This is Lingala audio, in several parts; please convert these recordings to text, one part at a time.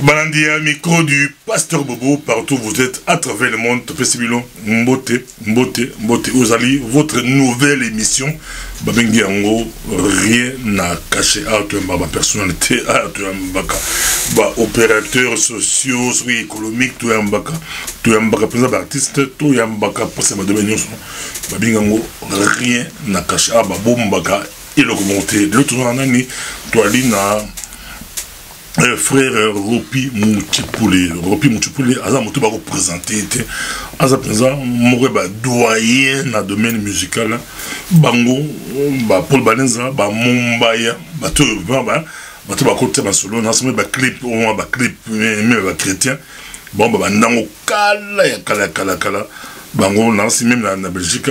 Balandia, micro du Pasteur Bobo, partout vous êtes à travers le monde. Festibilon, Mbote, Ozali, votre nouvelle émission. Babengi Ango, rien n'a caché à ma personnalité, à opérateurs sociaux, économiques, tout Yambaka, président d'artiste, tout Yambaka, pour ce domaine. Babengi Ango, rien n'a caché à Babombaka, et le commenté. L'autre jour, en année, toi, Lina. Frère Ropi Moutipoulé, Aza Moutou va représenter, Aza présent, Mouré doyen dans le domaine musical, Bango, Paul Balenza, Mumbaya, Bateau côté solo, on a clip, même chrétien, bon, Nango Kala, Bango, on a même la Belgique,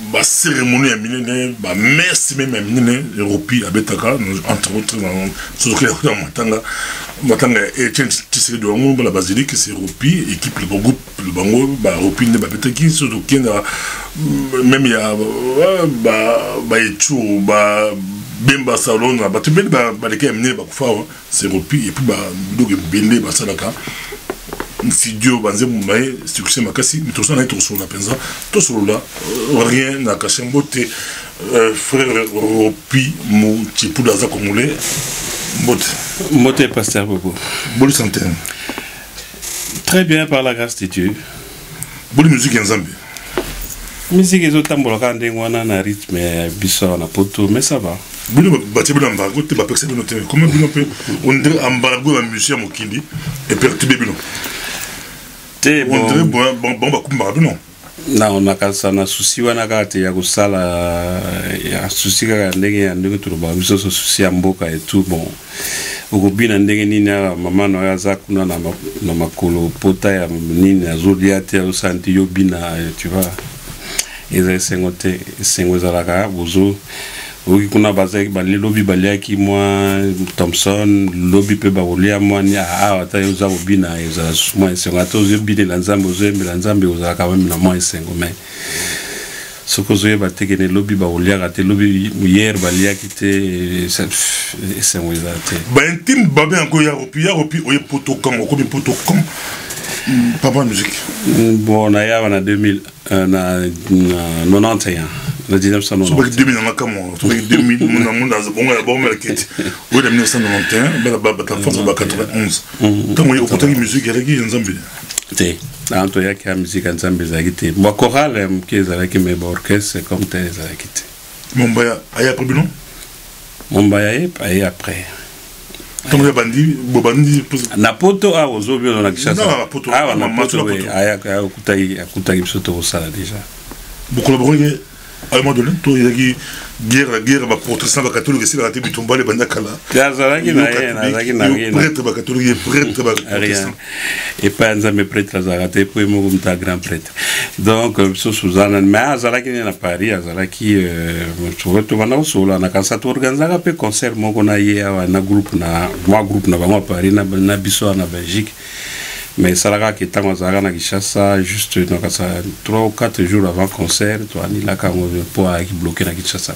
ba cérémonie amine ba merci même amine Europi abetaka entre autres dans ce que matanga et tissé de on la basilique c'est Europi équipe le groupe le bango ba Europi ne ba betaki surtout qui même il y a ba etu ba bemba salon ba tu ba les amine ba kufa c'est Europi et puis ba doge bende ba salaka si Dieu banze moumaye succès makasi mais tout ça n'est tout sur la penza tout sur là rien n'a caché mbote frère Ropi Moutipoulé za komule mbote Pasteur Bobo bonne santé très bien par la grâce de Dieu bonne musique en Zambie musique ezotambola ka ndenge wana na rythme biso na poto mais ça va bino batie bino mbango te ba percebe no te comment bino pe on dirait embargo ba musicien mokindi et perturber bino te on dirait bon ba kumba bino na on akasa na souci wana ka te ya kusala ya souci ka ndenge ya ndenge to ba biso souci ya mboka et tout bon ukubina ndenge nini ya mama no ya zakuna na makolo pota ya nini azolia te osanti yo bina tu vois ils sengote sengozalaka bozo oki kuna bazaki bali lobby baliaki moi Thompson lobby pe baolia moi ni ata yoza obina yoza moi sengato zo bine la nzambe zo mbela nzambe ozalaka même na moi sengo mais soko zo yeba tekene lobby baolia ka te lobby hier baliaki te sengozate ba intime babe encore ya Ropi oye poto comme ko poto comme papa musique bon na ya na 2000 na 91 le 1991 2000 na kamo 2000 mon amour dans bon la bombe market oui de 1991 bela baba ta force ba 91 tant il faut que musique avec en Zambie te na anto ya ka musique en Zambie zakite moi chorale mkeza ki me orchestre comme tel zakite Mombaya aya après non Mombaya et après tant ya bandi bobandi na poto a ozobi na kishasa ah na poto aya kutai bisoto osala déjà vous collaborez à un moment donné, tout il y a guerre, ma protestant, ma catholique, c'est la tête du tombeau, les bandakala. Prêtre, ma catholique, prêtre, ma protestant. Et pas un zame prêtre, Azarate, pour moi, comme ta grand prêtre. Donc, Suzanne, mais Azaraki n'est pas Paris, Azaraki, tu vois, tu vas dans le sol, on a quand ça t'organise un peu concert, moi, on a hier un groupe, moi, groupe, na Paris, na Bissau, na Belgique. Mais Saraka qui est à Kinshasa, juste 3 ou 4 jours avant le concert, tu as dit là quand on pour bloquer la Kinshasa.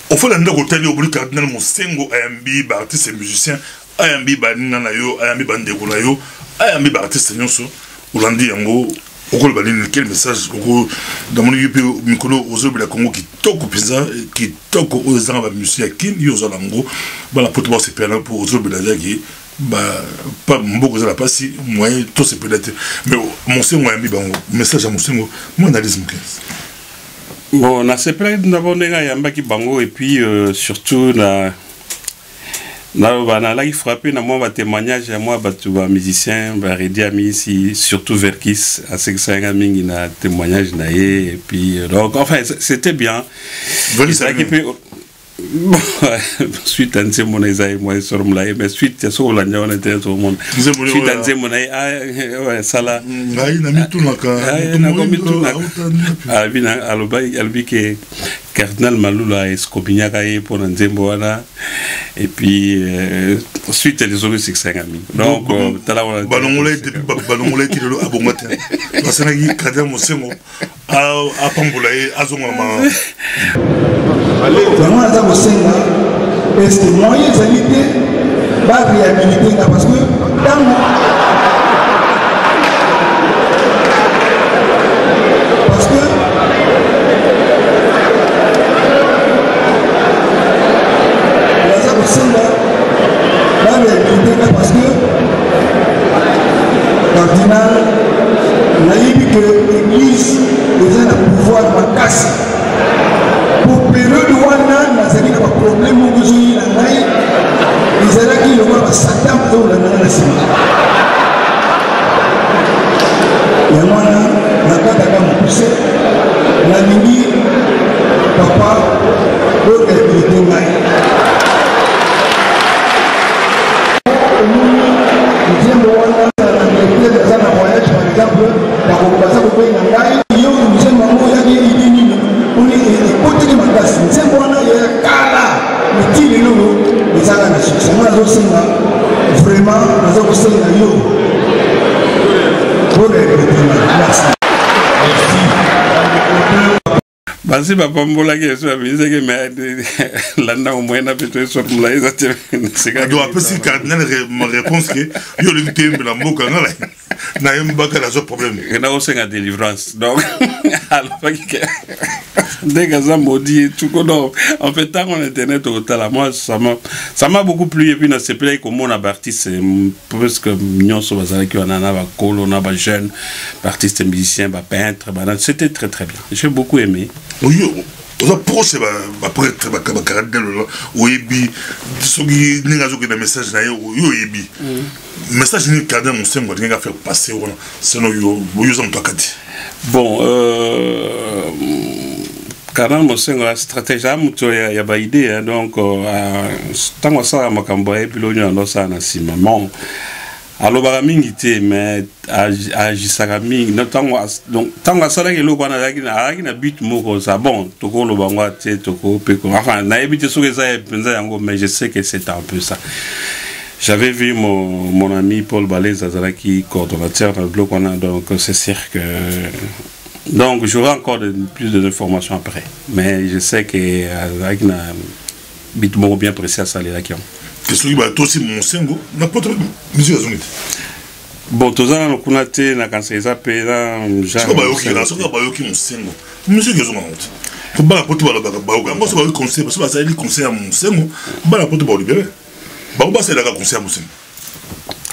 Au fond, on a dit au bout cardinal Mosengo, Ayambi, artiste et musicien, Ayambi, Bananayo, Ayambi, Bandegulayo, Ayambi, artiste et musicien, Hollandi, Yango, au col balin, quel message, dans mon micro, aux autres, la Congo qui toque au pizza, qui toque aux gens avec musicien, qui y aux alango, la pote c'est pénal pour aux autres, pas beaucoup de la passe, moi, tout c'est peut-être. Mais mon Sengo, un message à mon Sengo, mon analyse, bon, on a ces plaies d'abord, Yambaki Bango, et puis surtout, il frappé, moi, témoignage à moi, musicien, ici, surtout Verkis, à ce que ça a mis un témoignage, et puis, donc, enfin, c'était bien. Suite à ce mon moi sur moi mais suite à ce on a été tout le monde suite à ce mon ouais sala na mi tout naka albi que cardinal Malula est scopinia kai pour nzembo wana et puis suite à les autres 5 amis donc balongolé depuis balongolé qui le abongata parce que il cardinal Mosengo a pambola azongama allez est-ce que moyen qualité va réhabiliter parce que dans parce que cardinal naïbi que l'église déjà le pouvoir de ma casse pour période wana nazali na problème que j'ai na ngai ezalaki le roi Satan pour la nana sima ya mwana nakataka mopuse nalingi papa orebilite ngai nzembo wana naeglise aza na voyage par exemple bakobaza kobenga ngai yo nzembo yango oyaki elidi nini oni ekoteli makasi nzembo wana ya kala mitili lelo ezaka na succès ngo nazosenga vraiment naza kosenga yo basi bapambolaki eso abiseke me landa omwena peto esormula eza te do apesi cardinal ma réponse ke yo lingi tembela mboka ngala na ye mbaka nazo problème na osenga délivrance donc alobaki ke ndenge aza maudit et tout non en fait tant en internet otala moi ça m'a beaucoup plu et puis na sepelaki komona baartiste presque nyonso bazalaki wana na bakolo na bajeune baartiste musicien bapeintre c'était très très bien j'ai beaucoup aimé. Oui, on a proche prêtre cardinal oyebi soki ninga zo ke na message na yo oyebi message ni cardinal Mosengo ndinga faire passer wana sinon yo za mtakati bon cardinal Mosengo la stratégie amuto ya ba idée donc tango sala makambo ya pilonyo ndo sana sima bon alobaka mingi te mais agisaka mingi donc tango asalaki eloko wana alaki na but moko ça bon tokoloba ngo te tokopeko enfin nayebi te soki eza mpenza yango mais je sais que c'est un peu ça. J'avais vu mon ami Paul Balez azalaki coordonnateur dans le bloc wana donc c'est sûr que donc j'aurai encore plus d'informations après mais je sais que alaki na but moko bien précis asalelaki yango. Qu'est-ce que tu aussi Mosengo n'a pas de musique à zongite. Bon, tous les ans, on a été na kanseza pela genre. C'est pas yoki Mosengo. Musique à zongite. Faut pas la porte ba ba. Moi c'est pas conseil parce que ça il conseil à Mosengo. Ba la porte ba libérer. Ba ba c'est la conseil à Mosengo.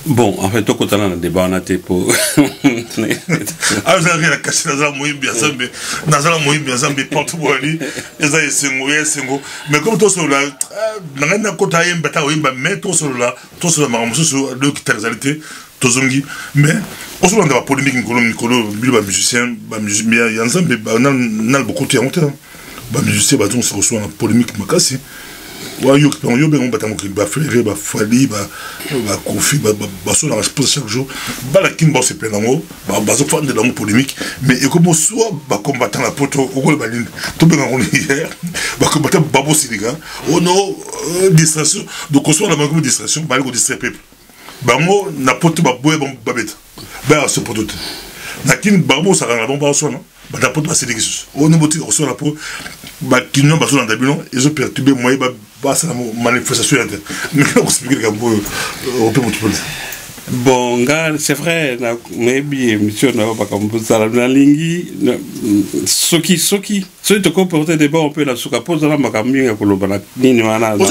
Bon, en fait, tout le temps, on a débat, on a été pour. Ah, vous avez caché dans la moyenne bien ça, mais dans la moyenne bien ça, mais partout où aller, ils ont essayé, mais comme tout cela, dans la côte à Yembata, mais tout cela, deux qui réalité, tout zongi, mais on se rend dans la polémique, Nicolas, musicien, mais il y a un ensemble, on a beaucoup de temps, musicien, on se reçoit en polémique, ma casse. Ouais, yo ben on batamo ki ba frère ba fali ba kofi ba so na respose chaque jour ba la kin ba se penango ba so fan de la polémique mais et comme soit ba combattant la poto au gol baline to ben on hier ba combattant babo siliga oh non distraction donc on soit la même distraction ba le distraire peuple ba mo na poto ba boye ba beta ba se poto na kin ba mo ça na bon ba so non ba na poto ba siliga on ne boti so la po ba kinyo ba so na dabino ils ont perturbé moi c'est la manifestation mais on explique un peu bon c'est vrai maybe émission na pas comme ça la lingi soki te comporter des bon on peut la suka pose la makambi ya kolobana nini wana oui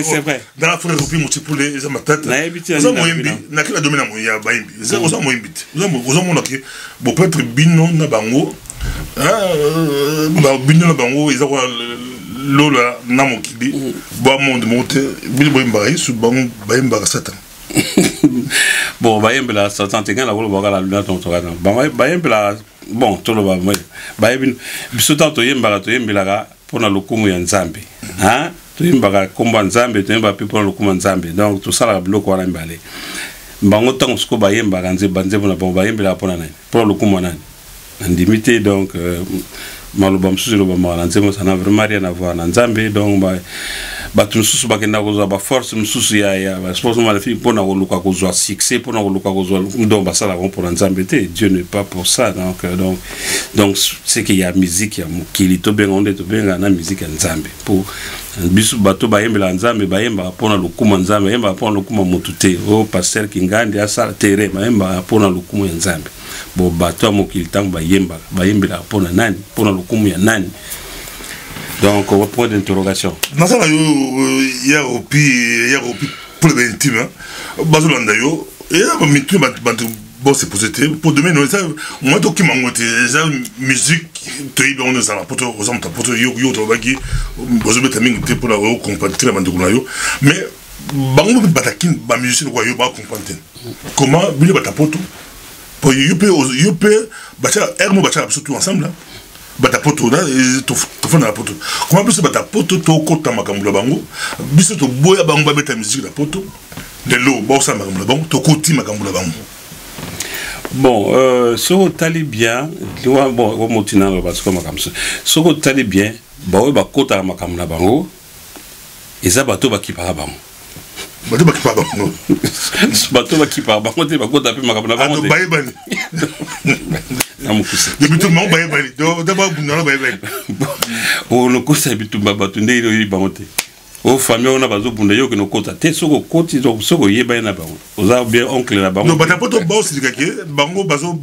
c'est vrai dans la forêt rupi multiple les amatata ça moyembi na kila domaine ya baimbi ça moyembi ça mona ke bo peut être bino na bango bino na bango ils ont lola na mokili ba monde monte bilbo imbayi su bango bayemba satan bon bayemba satan tenga la koloba la luna ton tokana bayemba bon toloba moi bayemba biso to yemba ka pona lokumu ya nzambe hein to yemba komba nzambe to yemba pe pona lokumu nzambe donc tout ça la bloko wana mbale bango tango sko bayemba kanze banze pona bayemba pona nani pona lokumu nani ndimité donc maloba msusu loba mwana nzemo ça n'a vraiment rien à voir na nzambe donc bato mosusu bakenda kozwa baforce mosusu ya sport magnifique mpona koluka kozwa succès mpona koluka kozwa donc basala bango mpona nzambe te. Dieu n'est pas pour ça. Donc c'est qu'il y a musique ya mokili tobenga nde tobenga na musique ya nzambe pour biso bato bayembela nzambe bayemba mpona lokuma nzambe bayemba mpona lokuma motu te. O pasteur Kingandi asala tere bayemba mpona lokumu ya nzambe. Bo bato ya mokili ntango bayembela mpona nani mpona lokumu ya nani. Donc, point d'interrogation. Dans ça, il y a pour le intime. Bazolanda yo, et là, bon, c'est positif. Pour demain, nous, ça, moi, tout qui m'a monté, ça, musique, tu es dans ça, pour toi, pour toi, yo, tu vas qui, vous avez taming, tu pour la comprendre, la bande de mais, bango, batakin, ba musicien, quoi, yo, ba comprendre. Comment, bile batapoto, pour yo peut, bacha, ermo, bacha, surtout ensemble, là. Batapoto là to fona la poto comment plus batapoto to kota makambo la bango biso to boya bango ba beta musique la poto de l'eau ba sa makambo la bango to koti makambo la bango. Bon so tali bien bon au motina le parce que makambo so tali bien ba we ba kota makambo la bango eza bato ba kipara bango bato ba kipara bango bato ba kipara bango te ba kota pe makambo la bango te baibani bitumba bayebali d'abord bundana bayebali o no kosa bitumba batunde ilo yi bangote o famille on a bazo bunda yo que no kota te soko koti donc soko yeba na bango oza bien oncle na bango no batapoto ba silikake bango bazo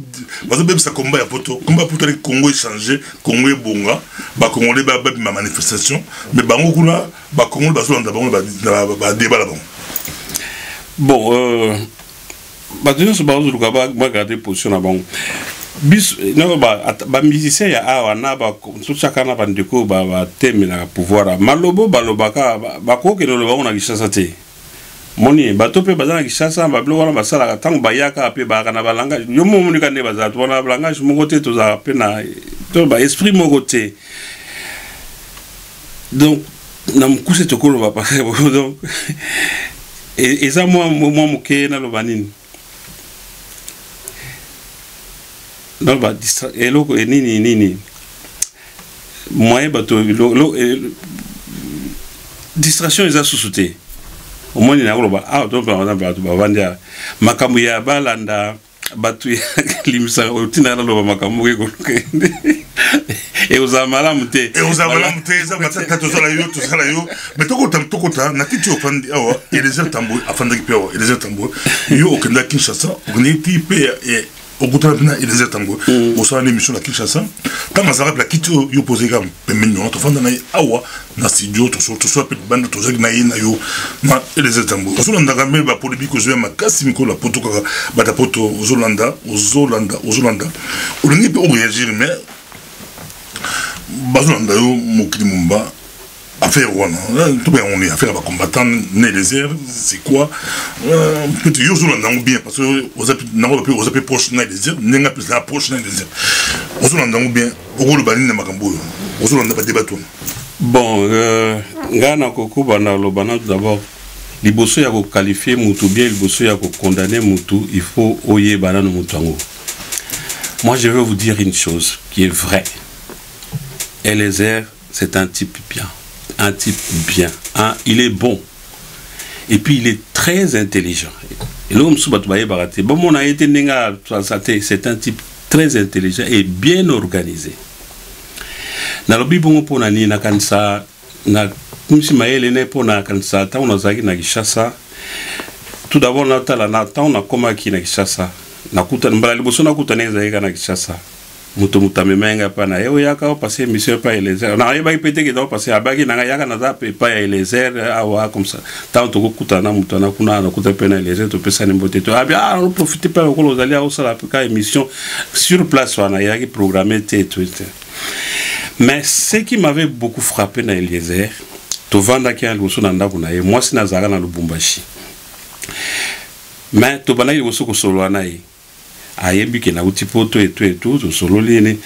bebisa komba ya poto le Congo échanger Congo ebonga ba congolais ba ma manifestation mais bango kuna ba congolais bazo landa bango ba débat la bango. Bon bato so bazo luka ba garder position na bango bis no ba musicien ya awa na ba chaka na bandeko ba teme na pouvoir malobo balobaka ba ko ke no loba na Kinshasa te moni bato pe bazana Kinshasa ba blo wana basala tango bayaka pe ba kana balanga yo mo moni kane bazatu wana langage mo côté to za pe na to ba esprit mo côté donc na mkuse to ko loba pa donc et ça moi moke na loba nini non ba eloko nini moyen bato distraction eza susute au moins na koloba donc par exemple bato bavandia makambo ya balanda bato ya limisa otina na loba makambo ko et aux amalamu te za batata to sala yo mais tokota na titi ofandi awa et les tambo afanda ki pewa et les tambo yo okenda Kinshasa oneti pe au bout de la il les attend au sein de l'émission la Kinshasa quand on s'arrête la kito yo posé comme pemenyo to fanda na awa na studio to so pe bande to zaki na yo na il les attend au sein de la ba polémique zo ma kasi miko la poto ka bata poto Ozolanda on n'y peut réagir mais bazolanda yo mokili mumba affaire wana tout bien on est affaire ba combattant né les airs c'est quoi peut-être yo zolanda bien parce que aux appels proche né les airs n'enga plus la proche né les airs ozolanda bien okolo bani na makambo ozolanda ba débat bon ngana kokuba na lobana d'abord liboso ya ko qualifier mutu bien liboso ya ko condamner mutu il faut oyebana no mutango. Moi je veux vous dire une chose qui est vraie. Eliezer c'est un type bien. Il est bon. Et puis il est très intelligent. Et l'homme bon, mon a été c'est un type très intelligent et bien organisé. Na lobi bongo pona ni na kansa na kumsi maele ne pona kansa ta on zaki na Kinshasa. Tout d'abord na tala na ta on a koma ki na Kinshasa. Na kuta mbala liboso na kuta neza yeka na Kinshasa. Muto mutamenga pa na yo yaka passer mission pa Eliezer na yeba ipete ke do passer abaki na yaka na za pa Eliezer awa comme ça tant to kuta na muto na kuna na kuta pe na Eliezer to pesa ni mbote to abia on profite pas ko lo zalia au sala pa émission sur place wana yaki programmé tout. Mais ce qui m'avait beaucoup frappé na Eliezer to vanda ki alboso na ndako na ye moi sina zaka na Lubumbashi mais to bana yo soko solo na ye ayembi ke na utipoto et tout solo lini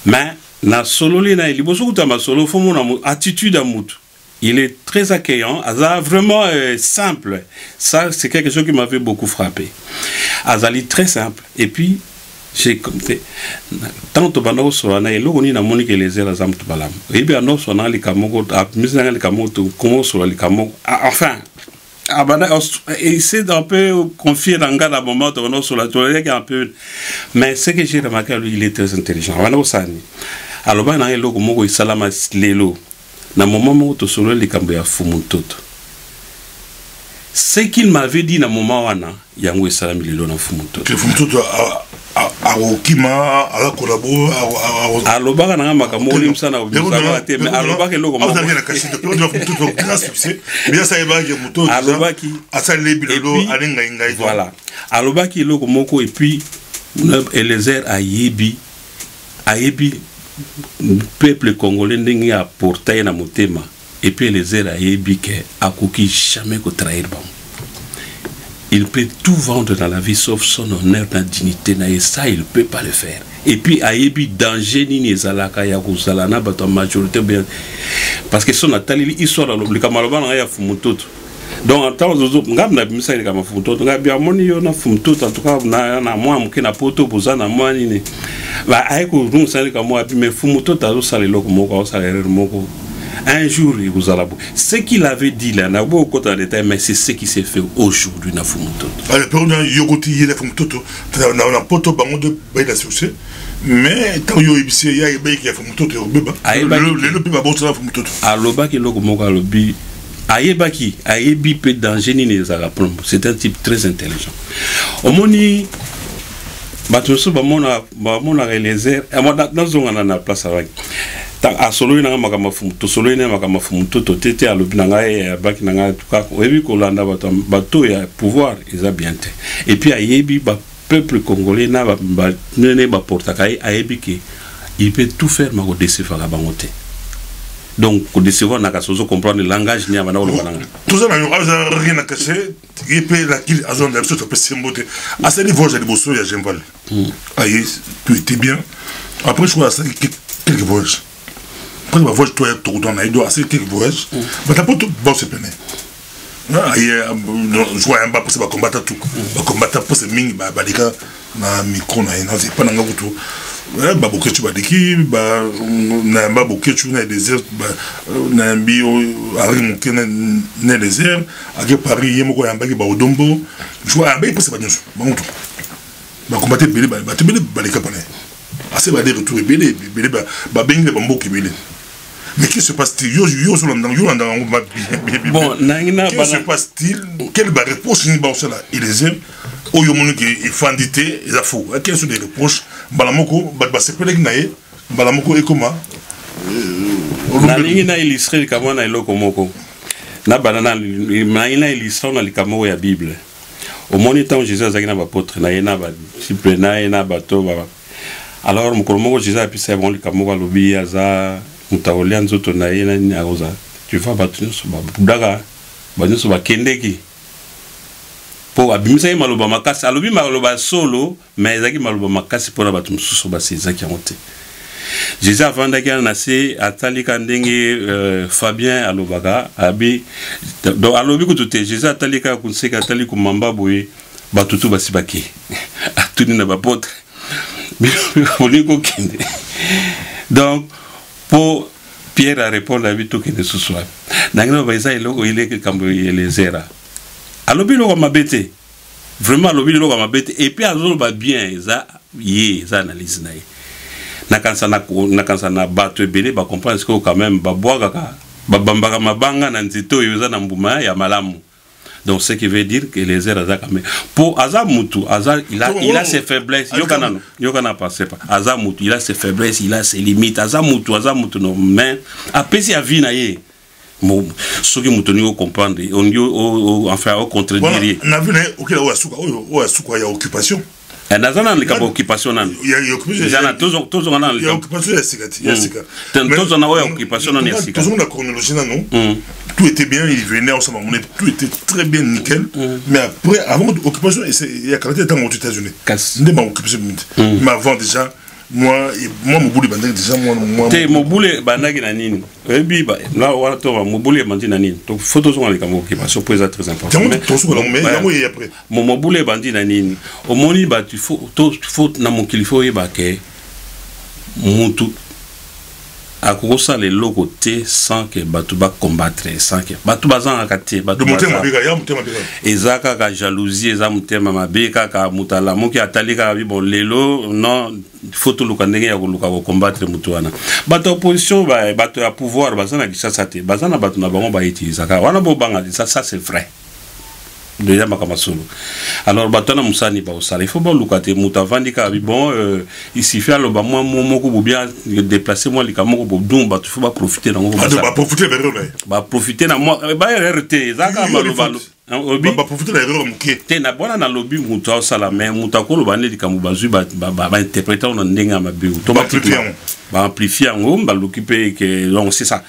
mais na solo lina liboso kutama solo fo mona attitude à mutu il est très accueillant aza vraiment simple ça c'est quelque chose qui m'avait beaucoup frappé azali très simple et puis j'ai comme tant de bandeaux sur la et l'on a monique les airs à Zam Balam. Et bien, nous sommes les Kamogo, à Misnang les Kamogo, comment sur les Kamogo. Enfin, essayer d'un peu confier dans un moment de nous sur la toilette un peu. Mais ce que j'ai remarqué, lui, il est très intelligent. Alors, il y a un logo Mogo et Salamas Lelo. Dans le moment où tu soulèves les Cambéas Fumutot. Ce qu'il m'avait dit dans le moment où il y a un Salam Lelo dans Fumutot. Fumutot à Okima, à la collabo, à l'Obaga n'a pas de ça, mais à l'Obaga, logo. On a rien à cacher de Fumutot, grand succès. Bien ça, il va y avoir Muto, à Salébilo, à Lengaï. Voilà. À l'Obaga, logo Moko, et puis, Eliezer à Yebi, peuple congolais n'engi a porté na motema et puis les airs à Yébike a coquille jamais que trahir bon. Il peut tout vendre dans la vie sauf son honneur, sa dignité, et ça il peut pas le faire. Et puis à Yébi danger ni nezalaka ya kuzalana bato majorité bien parce que son atali histoire le kamaloma na ya fumutoto. Donc en temps ngam na bimisa ile kama fumutoto ngabi amoni yo na fumutoto en tout cas na moi mukina poto bozana moi nini. Un jour, il vous a ce qu'il avait dit là, n'a pas beaucoup de détails, mais c'est ce qui s'est fait aujourd'hui dans Fumutoto. Alors, on a Yogoti, il a Fumutoto, on a poto bango de baïda succès, mais quand il y a eu il y a eu Fumutoto, le bébé bon ça Fumutoto. Alors, baki logo moka lobi, ayebaki, ayebi peut danger ni les arapes. C'est un type très intelligent. Au moni. Batuso bamona réaliser et moi dans on a place avec à solo ina makama fumu to solo ina makama fumu to tete à lobinanga et baki nanga tuka oyebi ko landa bato ya pouvoir ils a bien té et puis ayebi ba peuple congolais na ba nene ba portakai ayebi que il peut tout faire ma ko décevoir la bangote. Donc, pour décevoir, on a qu'à comprendre le langage. Tout ça, on n'a rien à cacher. Il peut la qu'il a zone d'absolu, ça peut s'embotter. À ce niveau, j'ai des bossos, il y a Jemval. Aïe, tu étais bien. Après, je crois que quelques voyages. Après, je vois que toi, tu as assez quelques voyages. Mais t'as pas tout bon, c'est plein. Aïe, je vois un bas pour se combattre tout. Combattre pour se ming, bah, les gars, na micro, c'est pas dans le tout. Ba bokechu badiki ba na ba bokechu na désert ba na bio ari mukena na désert ake Paris yemoko yambaki ba odombo joa ba ipose ba nyonso ba mutu ba combattre belé ba tebele ba les capane assez ba des retours belé ba bengi ba mboki belé. Mais qu'est-ce qui se passe-t-il? Bon, qu'est-ce qui se passe-t-il? Quelle réponse ni ba osala Eliezer oyo monuki ifandité eza faux. Quels sont les reproches? Balamoko ba sepelek nae balamoko ekoma na lingi na illustrer kama na eloko moko na banana na ina illustrer na likamo ya Bible. Au moment où Jésus azaki na ba apôtre na ina ba disciple na ina bato ba. Alors mukolomo Jésus a pu c'est bon likamo ba lobi aza mutaolia nzoto na ina ni aroza. Tu vois batu so ba budaga ba nyoso ba kendeki. Pour abimisa maloba makasi alobi maloba solo mais ezaki maloba makasi pour abatu mususu baseza ki monté. Jésus avant d'aller nasser atalika ndenge Fabien alobaka abi donc alobi ko tout Jésus atalika kunseka atali ko mamba boye batutu basibaki atuni na bapotre biliko kende. Donc pour Pierre a répondre à bitu kende ce soir nangina baisa iloko ile ke kambo Eliezer alobi lo mabete vraiment alobi lo mabete et puis azo ba bien za analyse na na na bato ebele ba comprendre que quand même ba boaga ba bambaka mabanga na nzito yo za na mbuma ya malamu. Donc ce qui veut dire que les airs aza quand même pour azamutu il a ses faiblesses yokana passer pas azamutu il a ses faiblesses il a ses limites azamutu no mais après si a vie na ye ce que nous devons comprendre, on enfin au contredire. On a vu qu'il y a occupation. Il y a occupation. Il y a occupation. Tout était bien, il venait ensemble, tout était très bien, nickel. Mais après, avant l'occupation, il y a quand même été aux États-Unis. Mais avant déjà, moi Moboule bandaki déjà moi te Moboule bandaki na nini ebi ba là wala to Moboule bandi na nini to photo sont les camerounais qui passe pour ça très important mais to so mais yango y après Moboule bandi na nini au moni ba tu faut na mon qu'il faut ba ke mutu akosa les locaux sans que batuba combattre sans que batuba zanga kate batuba ezaka ka jalousie eza mutema mabeka ka mutala moki atalika bi bon lelo non photo lukandenge ya koluka ko combattre mutuana bato opposition bato ya pouvoir bazana kishasa te bazana bato na bango ba utiliser ka wana bo banga ça c'est vrai déjà makamasolo alors batona musani ba osala il faut bon lukate mutavandika bi bon il suffit alors ba moi moko bien déplacer moi les kamoko bo dum ba faut pas profiter dans ba profiter ba profiter na moi ba RRT zaka maloba obi ba profiter na erreur muke te na bona na lobby mutu osala mais mutakolo ba ne likamu bazui ba interpréter on ndenga mabe automatiquement ba amplifier on ba l'occuper que donc c'est ça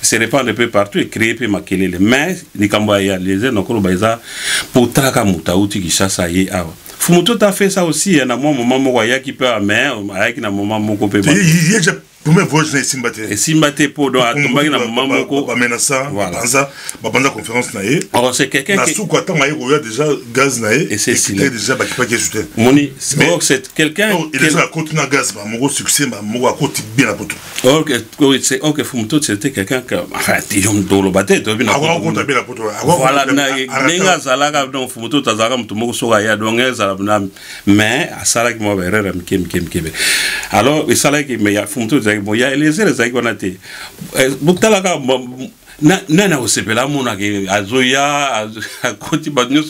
se répand un peu partout et créer peu makelele mais les Cambodgiens les encore baisa pour traka mutauti kishasa ye awa fumuto ta fait ça aussi na moi moment mo ya qui peut mais avec na moment moko pe première voix na Simbate et Simbate pour do atombaki na moment moko ba menasa banza conférence na ye alors c'est quelqu'un qui sous quoi tant il y a déjà gaz na ye et c'est déjà ba qui pas qui ajouté moni c'est quelqu'un il est à côté na gaz ba moko succès ba moko à côté bien la poto OK c'est OK fumuto c'était quelqu'un que enfin tiom dolo baté to bien la poto voilà nenga zalaka donc fumuto tazaka mtu moko soka ya donc ezala mais asala ki mo berera mkebe alors esala ki me ya fumuto bon il y a les ailes qu'on a été butala ka na osepela mona ke azoya akoti batu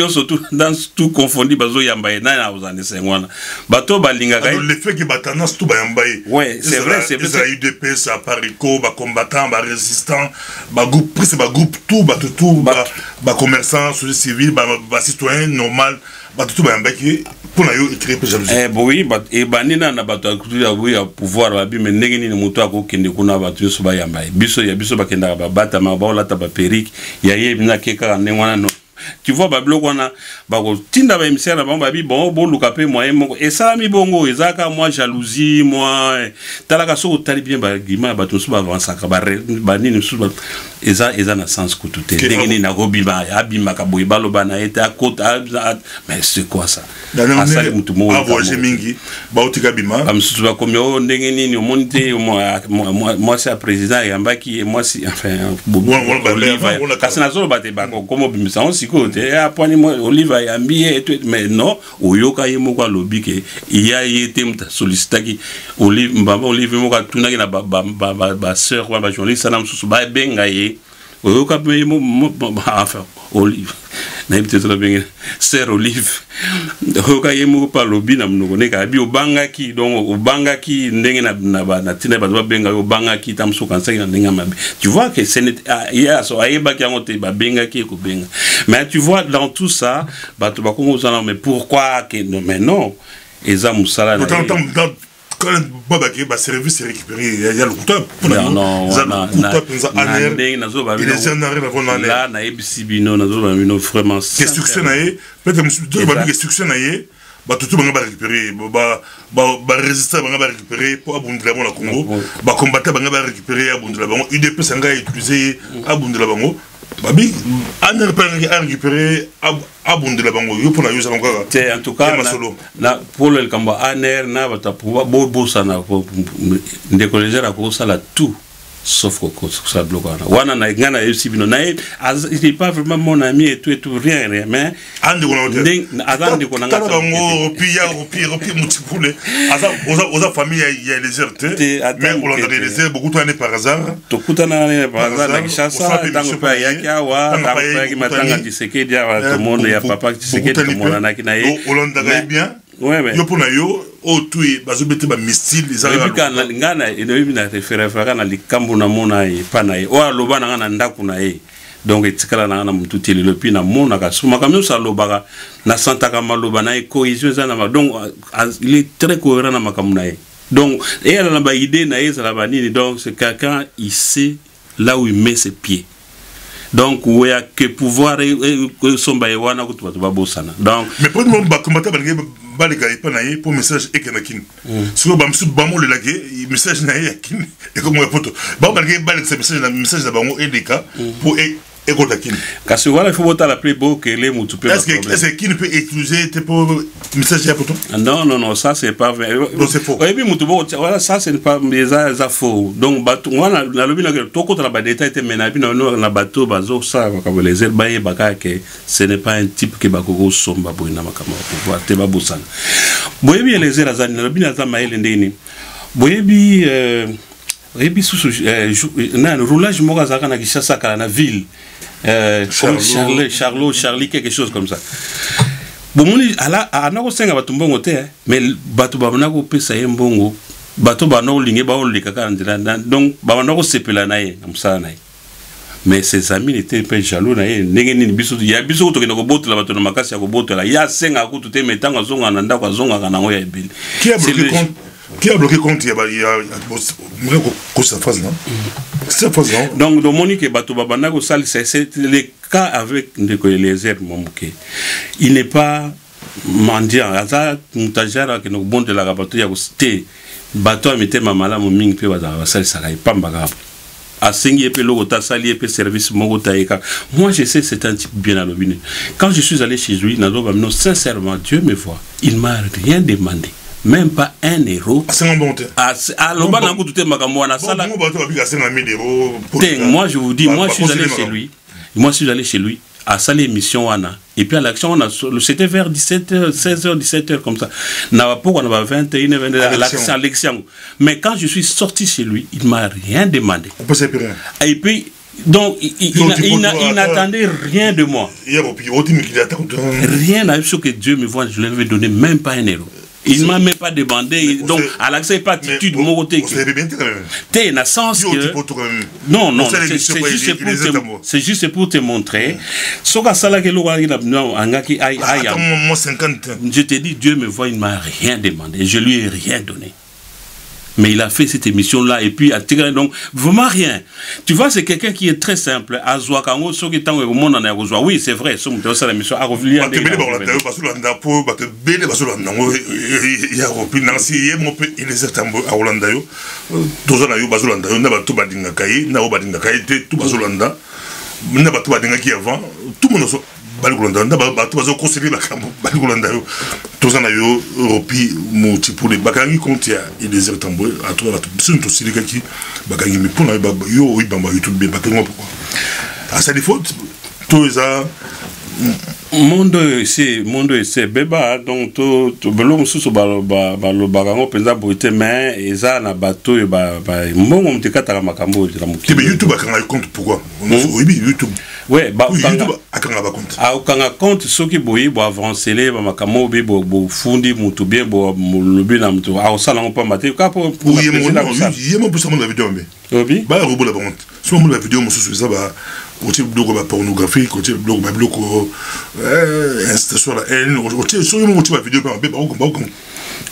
surtout dans tout confondu bazoya mbaye na ozane sengwana bato balinga ka le fait que batana tout ba mbaye ouais c'est vrai ça UDP ça parico ba combattant ba résistant ba groupe pris ba groupe tout ba commerçant civil ba citoyen normal tout ba mbaye pour na yo écrire peu jalousie oui et banina na bato ya pouvoir ba bi mais ndenge ni muto akokende kuna bato so ba yamba biso bakenda ba bata ma ba olata ba perique ya ye na keka nengwana no tu vois bablo kona bako tinda ba émissaire na ba bi bon luka pe moyen moko et ça mi bongo ezaka moi jalousie moi talaka so tali bien ba gima bato so ba avancer ka ba nini so ba eza na sens ko tout ndenge ni na robiba abima ka boy baloba na eta kota mais c'est quoi ça asali mutu mo avoyer mingi ba otika bima am so ba comme yo ndenge ni monter moi c'est président yambaki moi si enfin kasina zo ba te ba comme bimisa on siko te aponi moi Oliva yambi mais non oyoka yemo kwa lobby ke iya yete mta sollicitaki Olive mo ka tunaki na ba sœur wa ba journaliste na msusu ba benga ye oyoka pe mo enfin Olive na peut-être bien sœur Olive oyoka yemo pa lobby na mnoko ne ka bi obangaki donc obangaki ndenge na tina ba benga obangaki tamso kansa na ndenge mabe tu vois que c'est hier so ayeba ki ngote ba bengaki ko benga mais tu vois dans tout ça ba to ba kongo zana mais pourquoi que mais non eza musala na quand Babaki ba service est récupéré il y a le couteau non là na ebisibino na zo ba mino vraiment c'est succès na ye peut-être monsieur ba bi succès na ye ba tout ba récupérer ba résister ba récupérer pour abondela bon la Congo ba combattre ba récupérer abondela bon UDP sanga utiliser abondela bango babi aner pa récupérer abondela bango yo pour na yo ça encore en tout cas na pour le Kamba aner na ba ta pour bo sana ko ndécolléger à cause ça là tout sauf que ça bloque wana na ngana FC bino na il est pas vraiment mon ami et tout rien mais ande ko na azande ko na ngata bango puis multiple oza famille il y a les heures mais on a les heures beaucoup de par hasard to kutana par hasard na Kishasa tango pa yaki awa tango pa yaki matanga Tshisekedi ya to monde ya papa Tshisekedi to mona na kinaye Hollande ga bien ouais yo pona yo o tui bazobete ba missile ezala ngana enobi na référence na likambo na mona e pana e o aloba na ngana ndaku na e donc etikala na ngana mutu tele le pina mona ka suma kamyo sa lobaka na santa ka maloba na e cohésion za na donc il est très cohérent na makamu na e donc et elle na ba idée na e za ba nini donc c'est quelqu'un il sait là où il met ses pieds. Donc où y a que pouvoir somba wana ko to ba bosana donc mais pour moi ba combattre balega pas naie pour message et kenakin sur ba msu ba mo le lagué message naie yakin et comme photo ba balega balega message da bango edeka pour et Gotakin. Parce que voilà, il faut voter la plus beau que les moutons. Est-ce qu'il ne peut utiliser pour message à photo? Non, non, non, ça c'est pas vrai. Non, c'est faux. Et puis voilà, ça c'est pas mais ça faux. Donc on a le lobby là, tout contre la détail était menabi na bateau bazo ça comme les ailes baye baka que ce n'est pas un type qui bakoko somba boina makama pour te babosan. Boyebi les ailes azani na lobby na za maele ndeni. Boyebi et puis sous le roulage morazaka na Kishasa kala na ville Charlie quelque chose comme ça bon moni ala anako senga batumbongo te mais batu babonako pesa yembongo batu banako linge ba olika kandira donc babonako sepela naye amsa naye mais ses amis étaient pas jaloux naye ndenge nini biso ya biso to kendo ko botola batu na makasi ya ko botola ya senga ko te metanga zonga na ndako zonga kana ngo ya ebeli qui a bloqué compte il y a sa phase non cette phase non donc de Monique bato babana ko sali c'est le cas avec Eliezer Momouké il n'est pas mendiant asa mutajara que no bon de la bato ya ko té bato amete mamala mo mingi pe baza sali sala pamba ga asengi pe logo ta sali pe service mongo taika moi je sais c'est un type bien à l'obine quand je suis allé chez lui nazo ba non sincèrement Dieu me voit il m'a rien demandé même pas un euro. Moi je vous dis, moi je suis allé chez lui. Moi je suis allé chez lui à sa émission Wana. Et puis à l'action, c'était vers 17h, 16h, 17h comme ça. N'a pas on avait 21h, 22h à l'action. Mais quand je suis sorti chez lui, il m'a rien demandé. Et puis donc il n'attendait rien de moi. Rien à ce que Dieu me voit, je ne lui avais donné même pas un euro. Il ne m'a même pas demandé, donc à l'accès pas attitude moroté. T'es dans le sens que non non c'est juste pour te montrer. Je te dis Dieu me voit, il ne m'a rien demandé, je lui ai rien donné. Mais il a fait cette émission-là et puis donc vraiment rien. Tu vois, c'est quelqu'un qui est très simple. Oui, c'est vrai. C'est l'émission à revenir. Balgolanda bato bazo conseiller la cambo Balgolanda yo tozana yo ropi multiple bakangi compte ya Eliezer Tambo à toi bato biso to silika ki bakangi mi pona yo ibamba YouTube bakangi pourquoi à ça des fautes to eza monde c'est beba donc to belong sous balo bakango penza boite mais eza na bato ba mbongo mtekata la makambo la mukiki mais YouTube bakangi compte pourquoi oui YouTube. Ouais, YouTube akanga ba compte. Akanga compte soki boyi bo avancer les ba makamo be bo fundi mutu bien bo lobi na mutu a osala ngpa mate ka pour yemo pour ça mon vidéo mais. Obi ba robo la honte. So mon vidéo mo sous ça ba côté blog ba pornographie côté blog ba blog instation la haine côté so yemo côté ba vidéo ba ba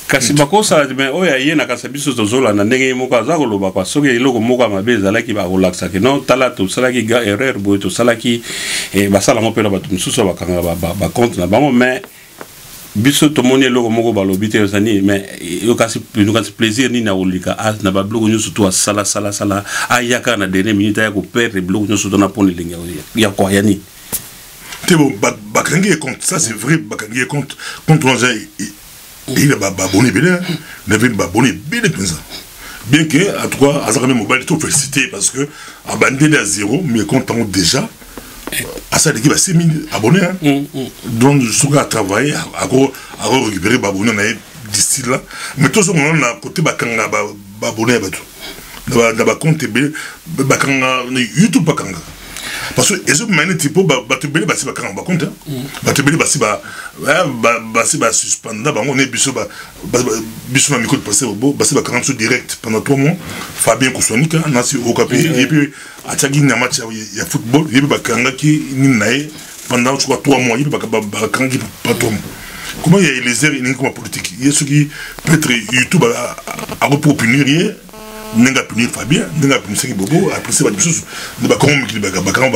kasi bakosa mais oya yena kasi biso tozola na ndenge moko azako loba kwa soki eloko moko mabe ezalaki ba relaxa ke non tala to salaki ga erreur boy to salaki basala ngo pela bato msusu bakanga ba compte na bango mais biso to moni eloko moko ba lobite osani mais yo kasi plaisir ni na olika na ba blog nyoso to sala ayaka na dernière minute ya ko perdre blog nyoso to na poni linga ya kwa yani tebo bakangi compte ça c'est vrai bakangi compte quand on il a abonné bien, il avait abonné bien bien que à toi à même mobile tout félicité parce que abandonné à zéro mais content déjà à ça l'équipe a 6000 abonnés donc je suis à travailler à récupérer abonnés d'ici là mais tout ce monde a côté bakanga abonné à tout dans compte bakanga YouTube bakanga parce que les autres manières type batubeli basi ba kanga ba compte batubeli basi ba suspendre ba on est biso na micro de passer au beau basi ba kanga direct pendant 3 mois Fabien Koussonika nasi au capi et puis à tagi na match ya football il ba kanga ki ni nae pendant 3 mois il ba kanga pas trop comment il y a les airs in comme politique il y a ce qui peut être YouTube à repropunir Nenga punir Fabien, nenga punir Seki Bobo, après c'est pas du tout. Ne pas comment qu'il va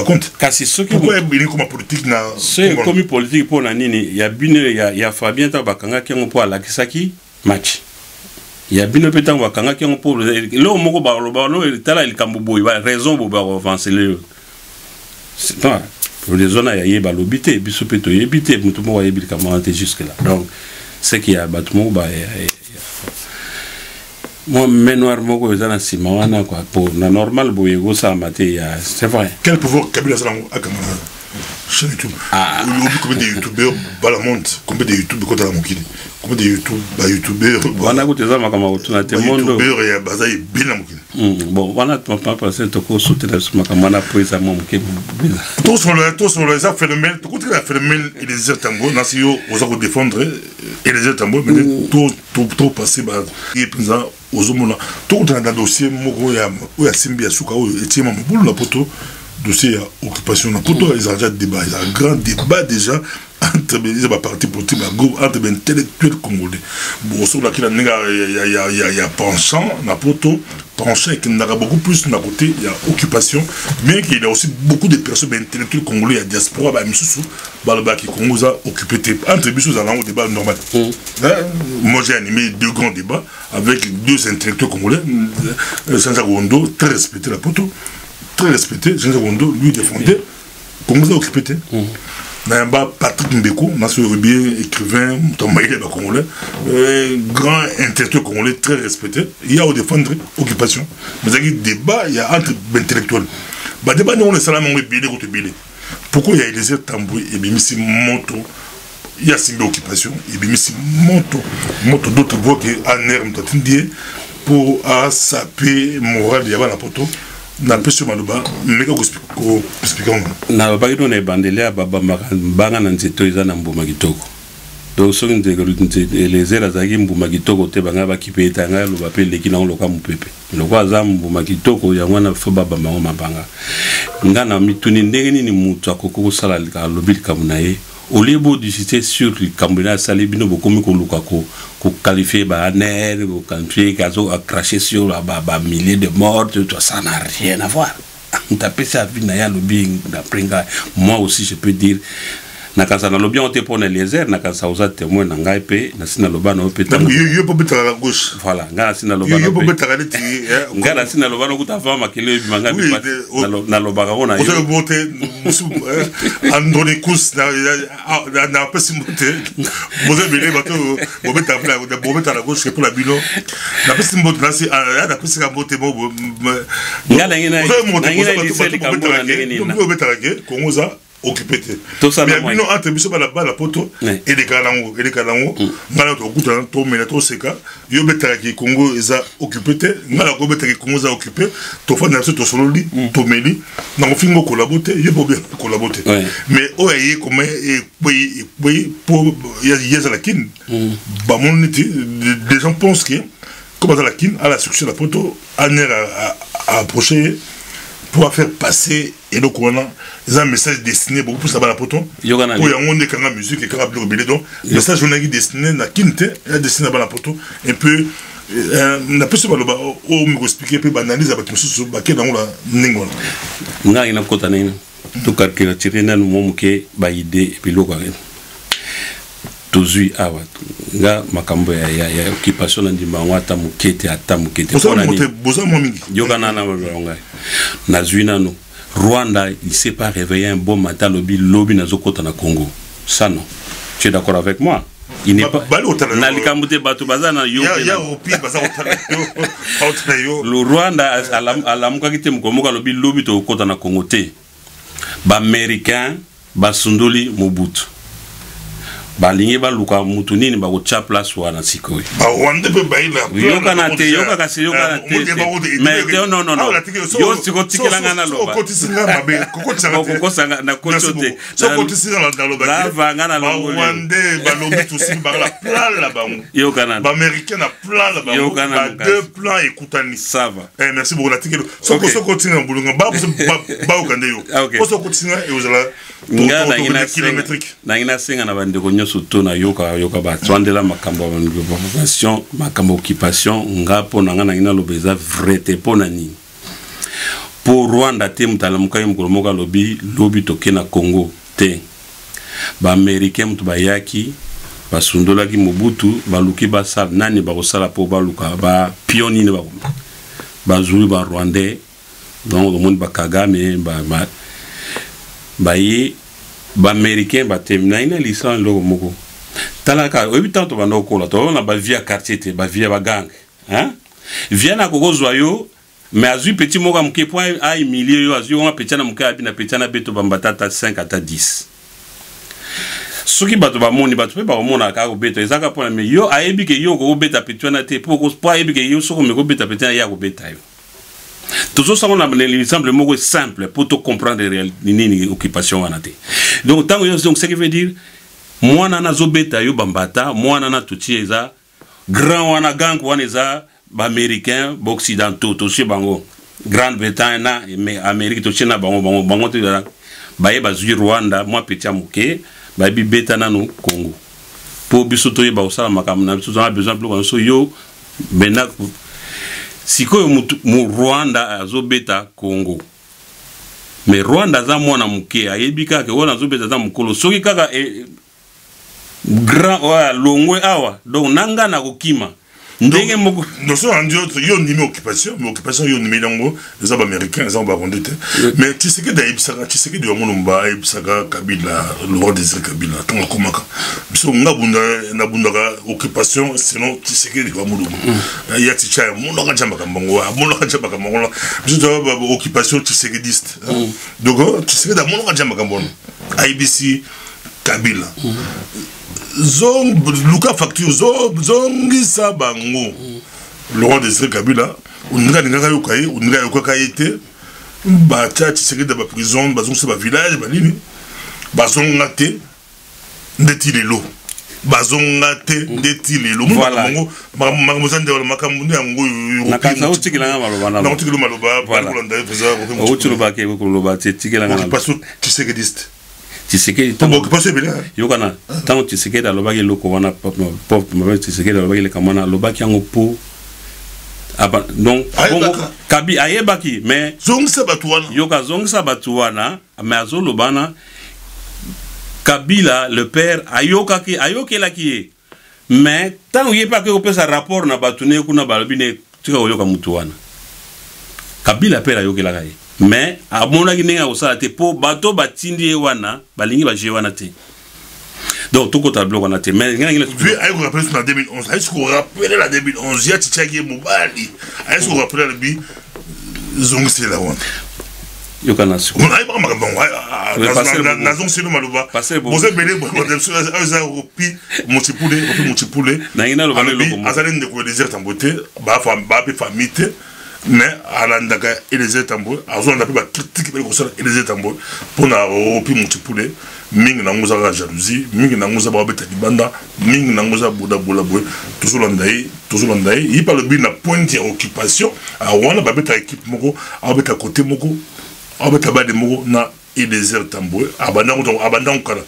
compte. Kasi ceux qui pourquoi il est comme politique na. C'est comme politique pour la nini. Il y a bien il y a Fabien Tabakanga qui on pour la Kisaki match. Il y a bien peut-être Wakanga qui on pour le moko ba le tala il kambobo il va raison pour avancer le. C'est pas pour les zones il y a ba lobité biso peto yebité mutu mo yebi comment jusque là. Donc c'est qu'il y a battement ba moi, ménoir moko ezana sima wana quoi pour na normal boyego ça maté c'est vrai. Quel pouvoir Kabila ça a comme chaîne YouTube. Combien de youtubeurs balamonte, combien de youtubeurs contre la mokili, combien de youtubeurs. Wana kuteza makama kutuna te mondo. Youtubeurs et bazai bien mokili. Bon, wana pas passer toko soutenir ce makama na poisa mokili. Tous sur les phénomènes, tout contre la phénomène et les tango, nasio aux défendre et les tango mais tout passer ba et présent aux hommes tout dans le dossier moko ya simbi ya suka o etima mobulu la poto dossier occupation na poto ils ont déjà débat il y a un grand débat déjà entre les partis politiques entre les intellectuels congolais bon sur laquelle il y a penchant na poto penchant et qu'il y a beaucoup plus na côté il y a occupation mais qu'il y a aussi beaucoup de personnes intellectuels congolais à diaspora ba misusu ba le ba qui Congo a occupé entre biso dans un débat normal moi j'ai animé deux grands débats avec deux intellectuels congolais Sanza Gondo très respecté la poto très respecté Sanza Gondo lui défendait Congo a occupé Nayamba Patrick Mbeko, national écrivain, congolais, grand intellectuel congolais très respecté. Il y a au défendre occupation. Mais il y a un débat, il y a entre intellectuels. Le débat, nous, on est salam, on est bilé contre bilé. Pourquoi il y a Elisée Tamboué et Bimissi Moto? Il y a Simba occupation et Bimissi Moto. Moto d'autres voix qui en air, pour saper moral, il y a la poto. Na peso maluba meka ko expliquer na ba kito na bandelea baba banga na nzeto eza na mbuma kitoko donc so les era zaki mbuma kitoko te banga ba kipeta nga lo ba pele kina lo ka mupepe lo kwa za mbuma kitoko ya mwana fo baba mango mabanga ngana mituni ndenge ni mutu akoko sala ka lobil kamunaye au lieu de citer sur le Cambodge salibino beaucoup mieux qu'on qualifier baner ou qualifier caso à cracher sur la milliers de morts tout ça n'a rien à voir on tape ça vie na ya lobby d'après moi aussi je peux dire na kansa na lobby on te pone les airs na kansa usa témoin na ngai pe na sina loba na opeta yo po betala la gauche voilà ngana sina loba yo po betala leti ngana sina loba no kutafa makele bimanga na loba ka ona yo bote musu andoni kus na pesi mote boze bele bato bo betala bo betala gauche pour la bilo na pesi mote na si na pesi ka mote bo ngana ngina liseli ka mbona ngini na bo betala ke kongoza occupé tout ça mais nous entre biso ba la poto et les kalango ngala to kuta to mena to seka yo betala ki Congo eza occupé ngala ko betala ki Congo eza occupé to fa na to sololi to meli na ko fingo collaborer yo po bien collaborer mais o yé comme et pour yeza la kin ba moniti les gens pensent que comme la kin à la succès la poto aner à approcher pour faire passer et donc on a un message destiné beaucoup plus à la poton pour y a un monde qui a musique et qui a bleu donc message on a destiné na kinte et destiné à la poton un peu na peu sur le bas au me expliquer peu analyse avec monsieur sur baquet dans la ningola nga ina kota nini to calculer tirer na momuke ba idée puis lo kwa tozui awa nga makambo ya occupation na ndimba ngata mukete ata mukete pona ni boza mo mingi yoga na longa na zuina no Rwanda il s'est pas réveillé un bon matin lobby na zokota na Congo ça non tu es d'accord avec moi il n'est pas na likamute batu bazana yo ya opi bazana yo le Rwanda alamuka kite mkomoka lobby to kota na Congo te ba américain ba sunduli Mobutu balingi baluka mutu nini bakocha place wana sikoyi wande pe baila yoka na te yoka kasi yoka na te mais non yo siko tikela ngana loba okotisinga mabe kokosanga na kochote okotisinga na loba lava ngana longo wande balobi tusi bala plan la bango yoka na ba américain na plan la bango ba deux plans ekutani ça va merci beaucoup la tikelo soko tinga bulunga ba okande yo soko tinga e ozala ngana ina kilométrique na ina singa na bande konyo nyonso to na yoka ba twandela makambo occupation makambo occupation ngapo na ngana ngina lobeza vrai te pona ni pour Rwanda te mutala mukayi mukolomoka lobi toke na Congo te ba américain mutu bayaki basundolaki Mobutu baluki basala nani bakosala po baluka ba pionine bazulu ba rwandais donc le monde ba Kagame ba ye ba américain ba temna ina lisan loko moko talaka obi tanto ba nokola to na ba via quartier te ba via ba gang hein via na koko zoyo mais azu petit moka mke point a milieu yo azu on petit na mka abi na petit na beto bambatata 5 ata 10 soki bato ba moni bato pe ba mona ka ko beto ezaka pona me yo ayebi ke yo ko beta petit na te pour ko ayebi ke yo soko me ko beta petit na ya ko beta yo toujours ça on a l'exemple moko simple pour te comprendre les occupation wana te donc tant donc ce qui veut dire moi na zobeta yo bambata moi na tuti eza grand wana gang wana eza ba américain ba occidentaux to chez bango Grande-Bretagne na mais Amérique to chez na bango te ba ye ba zui Rwanda moi petit amuke ba bi beta na no Congo pour biso to ye ba osala makamna biso on a besoin plus so yo bena sikoyo mu Rwanda azobeta Congo mais Rwanda za mwana muke ayebi kaka wona azobeta za mukolo soki kaka grand wa longwe awa donc nanga na kokima ndenge moko non so en d'autres yo ni occupation mais occupation yo ni nango les américains les rwandais mais tu sais que d'aibsaka tu sais que de monumba aibsaka Kabila le roi des Kabila tonga komaka biso ngabunda na bundaka occupation sinon tu sais que de monumba ya ticha monaka jambaka mbongo monaka jambaka mbongo biso occupation tu sais que diste donc tu sais que da monaka jambaka mbongo IBC Kabila zong luka facture zongi sabango le roi des Kabila unga ninga yokai unga yokaite ba tati sekre de ba prison bazong se ba village ba nini bazonga te ndeti lelo bazonga te ndeti lelo mongo makamuzande wala makamunde yango nakasa utikila nga maloba na utikilo maloba voilà utikilo ke ko loba tikila nga parce que tu sais que diste Tshisekedi yokana tant Tshisekedi alobaki loko wana pop mabe Tshisekedi alobaki le kamana alobaki yango po aba donc kabi ayebaki mais zongisa batuwana yoka zongisa batuwana mais azolobana Kabila le père ayokaki ayokelaki mais tant yepa ke opesa rapport na batune kuna balobine tika oyoka mutuwana Kabila père ayokelaka mais à mon avis n'est pas te pour bateau batindi wana balingi ba jewana te donc tout côté bloc on a te mais vu ayo rappelle en 2011 est-ce qu'on rappelle la 2011 ya tchaki mobali est-ce qu'on rappelle le bi zong c'est la wana yo kana siku on ayo ba bon na zong c'est le maluba vous avez belé bon ça ropi multipule na ina lo balelo ko azali ndeko désert en beauté ba famille mais alandaka Eliezer Tambo azonda pe ba critique pe ko sala Eliezer Tambo pona opi multipule mingi na ngoza ka jalousie mingi na ngoza ba beta libanda mingi na ngoza boda boy toujours landai il parle bien na point d'occupation a wana ba beta équipe moko a beta côté moko a beta ba de moko na Eliezer Tambo abanda kala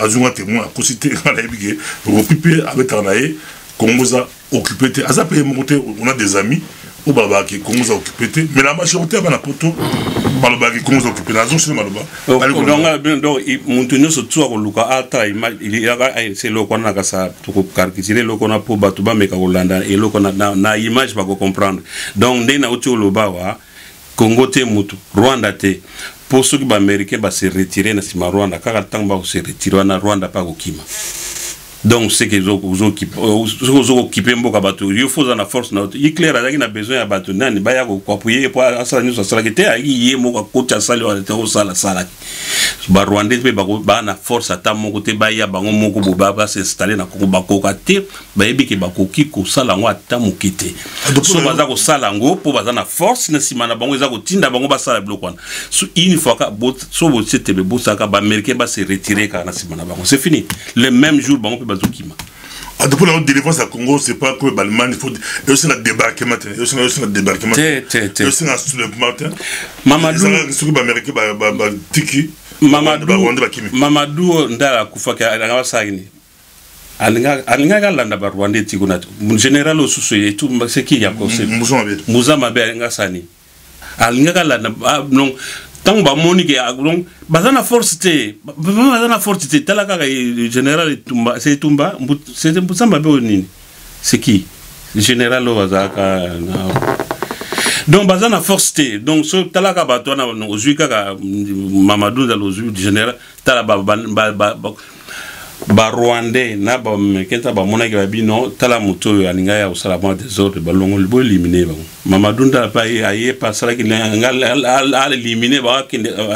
azunga témoin a cité na ebige pour piper a beta na e kongoza occupé te aza pe monter on a des amis ou baba qui commence à occuper mais la majorité va na poto baba qui commence à occuper la zone c'est maloba donc montenir ce tour luka ata il y a c'est le qu'on a ka sa pour calculer le qu'on a pour batuba meka Hollanda et le qu'on a na image pas comprendre donc ndé na otu loba wa Congo te mutu Rwanda te pour ceux qui ba américain ba se retirer na sima Rwanda kaka tanga ba se retirer na Rwanda pas kokima. Donc c'est que vous occupez mboka bato il faut en force na il clair azaki na besoin ya bato nani ba ya ko appuyer pour asala nyuso asala kete ayi moka kota sali wa te osala sala ba Rwandais pe ba na force ata moko te ba ya bango moko bo ba s'installer na Congo ba koka te ba yebi ke ba koki ko sala ngo ata mokete so baza ko sala ngo po baza na force na sima na bango eza ko tinda bango ba sala bloc wana so une fois ka so bo c'était be bo saka ba américain ba se retirer ka na sima na bango c'est fini le même jour bango bazokima depuis la défense à Congo c'est pas que l'Allemagne il faut aussi la débarquement aussi la débarquement aussi la soulèvement Mamadou ce que américain ba tiki Mamadou ndala kufaka alanga sagni alinga galanda ba Rwanda tikuna général osusu et tout c'est qui ya ko Moussa Mabe nga sani alinga galanda non tant ba monique donc bazana force talaka général Tumba c'est Tumba c'est Moussa Mabe nini c'est qui général Owazaka donc bazana force donc so talaka bato na ozuika ka Mamadou dans l'ozu du général talaba ba Rwandais na ba mekenta ba mona ke bino tala moto alinga ya usalama des autres ba longo bo éliminer ba Mamadou ndala pa aye pa sala ki nga éliminer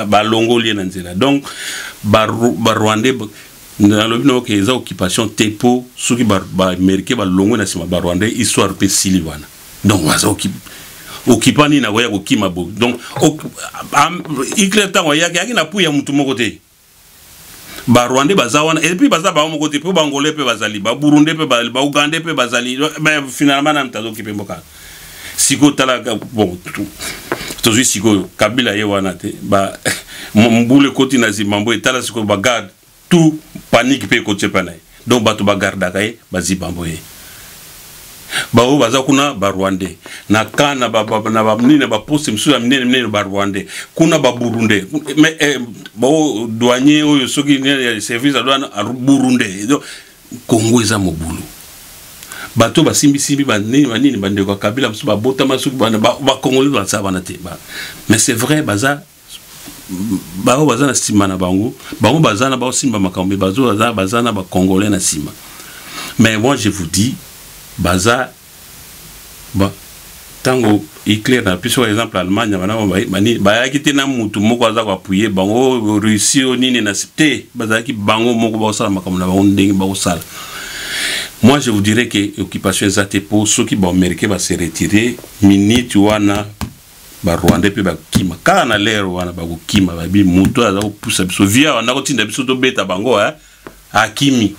ba longo li na nzela donc ba Rwandais na lobino ke za occupation tepo soki ba américain ba longo na sima ba Rwandais histoire pe siliwana donc waza occupani na waya kokima bo donc ikleta waya ki na puya mutu moko te ba Rwandais bazawana et puis baza ba moko te pe ba Angolais pe bazali ba Burundais pe ba Ougandais pe bazali mais finalement na mtazo ki pe mboka siko tala bon tozi siko Kabila ye wana te ba mbule koti na zimambo etala siko ba garde tout panique pe koti panai donc bato ba garda kay ba zibambo ye bao baza kuna ba Rwandais na kana ba nini ba poste msuya mnene ba Rwandais kuna ba Burundais mais bao douanier oyo soki ne service douane Burundais donc Congo eza mobulu bato ba simbi ba nini ba ndeko Kabila msu ba botama soki ba Congolais ba sa bana te ba mais c'est vrai baza bao baza na sima na bango baza na ba simba makambe baza na ba Congolais na sima mais moi je vous dis baza ba tango éclair na plus par exemple Allemagne ba yaki te na mutu moko aza ko appuyer bango Russie nini na cité baza ki bango moko ba sala makambo na bango ndenge ba sala. Moi je vous dirais que occupation ezate pour ceux qui ba américain va se retirer minute wana ba Rwanda pe ba kima kana lero wana ba ko kima ba bi mutu aza ko poussa biso via wana ko tinda biso to beta bango akimi